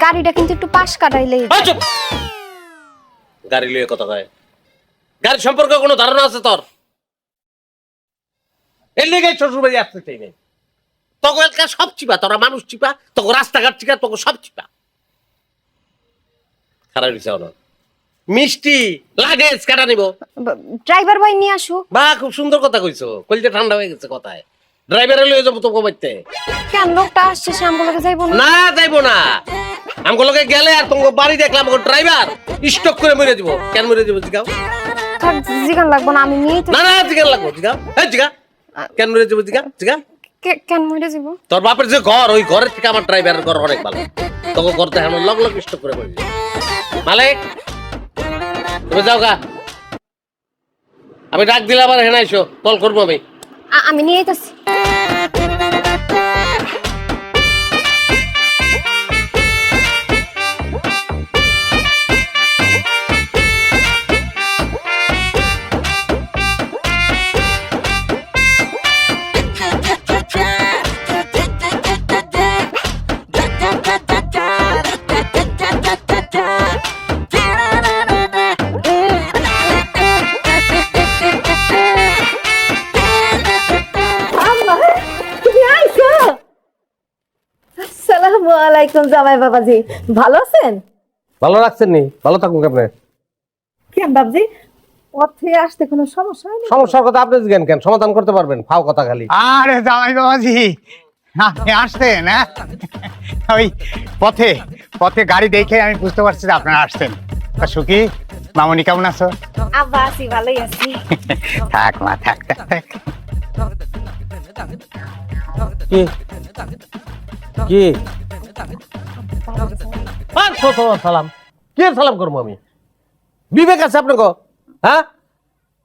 গাড়িটা কিন্তু একটু পাশ কাটাইলেই। গাড়ি লইয়ে কথা কয়, গাড়ি সম্পর্কে কোনো ধারণা আছে তোর? এর লেগে শ্বশুর বাড়ি আসতে চাই নাই। তোকে এলাকা সব চিপা, তোরা মানুষ চিপা, তোকে রাস্তাঘাট চিপা, তোকে সব চিপা। খারাপ হয়েছে ওরা মিষ্টি লাগেজ কাটা নিব। ড্রাইভার ভাই নিয়ে আসো। বা খুব সুন্দর কথা কইছো, কইতে ঠান্ডা হয়ে গেছে কথায়। ড্রাইভারে লয়ে যাবো তোকে বাড়িতে। কেন লোকটা আসছে সে আমগুলোকে যাইবো না? না যাইবো না, আমগুলোকে গেলে আর তোমাকে বাড়ি দেখলাম ড্রাইভার স্টক করে মরে দিব। কেন মরে দিব জিগাও? থাক জিগান লাগবো না, আমি নিয়েই তো। না না জিগান লাগবো, জিগাও। হ্যাঁ জিগা, কেন মরে যাব জিগা? জিগা কেন মরে যাবো? তোর বাপের যে ঘর, ওই ঘরের থেকে আমার ড্রাইভারের ঘর অনেক ভালো। তোকে ঘর দেখানো লগ লগ স্টক করে মরে যাবে। মালিক তুমি যাও গা, আমি ডাক দিলে আবার হেনা এসো, কল করবো আমি। আমি নিয়েই যাচ্ছি। আসসালামু আলাইকুম জামাই বাবাজি, ভালো আছেন? ভালো রাখছেন নি? ভালো থাকুন কেমনে? কেন বাবজি, পথে আসতে কোনো সমস্যা হয়নি? সমস্যার কথা আপনি জিজ্ঞেন কেন? সমাধান করতে পারবেন, ফাও কথা খালি। আরে জামাই বাবাজি, আপনি আসছেন? হ্যাঁ, ওই পথে পথে গাড়ি দেখে আমি বুঝতে পারছি যে আপনারা আসছেন। তা সুখী মামনি কেমন আছো? আব্বা আছি, ভালোই আছি। থাক মা, থাক থাক থাক। কি কি সালাম কি সালাম করবো আমি? বিবেক আছে আপনাকে? হ্যাঁ,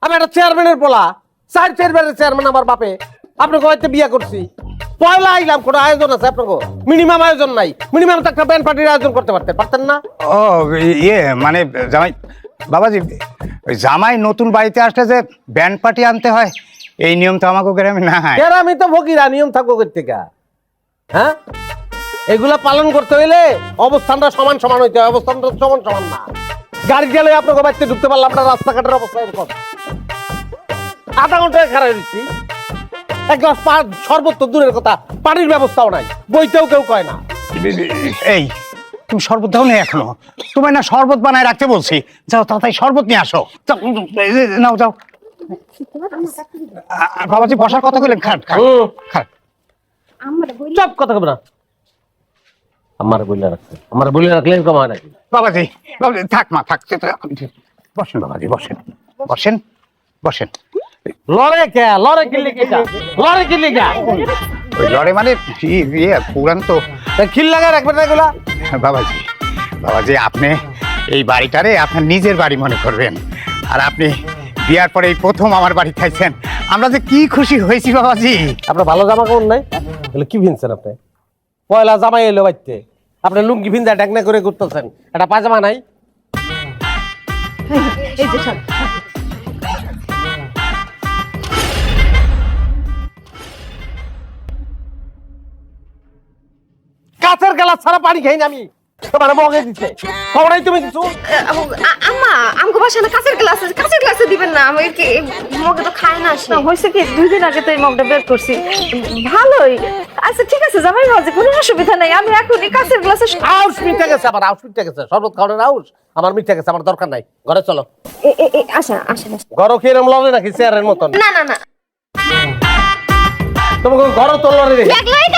আমি একটা চেয়ারম্যানের পোলা, চেয়ারম্যানের চেয়ারম্যান আমার বাপে। আপনাকে হয়তো বিয়ে করছি, পয়লা আইলাম, কোনো আয়োজন আছে আপনাকে? মিনিমাম আয়োজন নাই। মিনিমাম তো একটা ব্যান্ড পার্টির আয়োজন করতে পারতেন না? ও ইয়ে মানে জামাই বাবাজি, ওই জামাই নতুন বাড়িতে আসলে যে ব্যান্ড পার্টি আনতে হয়, এই নিয়ম তো আমাকে গ্রামে নাই। আমি তো ফকিরা, নিয়ম থাকবো থেকে। হ্যাঁ, এগুলা পালন করতে হইলে অবস্থানটা সমান সমান হইতে হয়। অবস্থানটা সমান সমান না। গাড়ি গেলে আপনাকে বাড়িতে ঢুকতে পারলাম না, রাস্তাঘাটের অবস্থা এরকম। আধা ঘন্টায় খারাপ হয়েছি। এক গ্লাস শরবত তো দূরের কথা, পানির ব্যবস্থাও নাই, বইতেও কেউ কয় না। এই তুমি শরবত দাও না এখনো? তোমায় না শরবত বানায় রাখতে বলছি, যাও তাড়াতাড়ি শরবত নিয়ে আসো। যাও, নাও যাও। বাবাজি বসার কথা কইলেন, খান খান খান। সব কথা কবে না, আমার বলে রাখছে, আমার বলে রাখলে এরকম হয় নাকি? বাবাজি বাবাজি থাক মা, থাক। বসেন বাবাজি, বসেন বসেন বসেন। লড়ে কে? লড়ে কিনলে কেটা? লড়ে কিনলে কে? ওই লড়ে মানে ইয়ে পুরান তো। খিল লাগা রাখবেন না এগুলা। বাবাজি বাবাজি, আপনি এই বাড়িটারে আপনার নিজের বাড়ি মনে করবেন। আর আপনি বিয়ার পরে এই প্রথম আমার বাড়ি খাইছেন, আমরা যে কি খুশি হয়েছি বাবাজি। আপনার ভালো জামা কাপড় নাই? তাহলে কি ভিনছেন আপনি? পয়লা জামাই এলো বাড়িতে, আপনি লুঙ্গি ভিনজা ডেকনা করে ঘুরতেছেন, এটা পাজামা নাই? এই যে সব কাঁচের গ্লাস ছাড়া পানি খাই না আমি। তোমার মগে দিচ্ছে খবরাই তুমি কিছু? আম্মা আমগো বাসায় না কাঁচের গ্লাস আছে, কাঁচের গ্লাসে দিবেন না। আমি কি মগে তো খায় না সে। হয়েছে কি, 2 দিন আগে তো এই মগটা বের করছি, ভালোই। আচ্ছা ঠিক আছে জামাই বাবাজি, কোনো অসুবিধা নাই। আমি এখনই কাঁচের গ্লাসে আউস মিটে গেছে, আমার আউস মিটে গেছে। শরবত খাওয়ানোর আউস আমার মিটে গেছে, আমার দরকার নাই। ঘরে চলো। আসেন আসেন। ঘরও কি এরম লড়ে নাকি চেয়ারের মতন? না না না, তোমাকে ঘরও তো লড়ে রেখে ব্যাগ লয়ে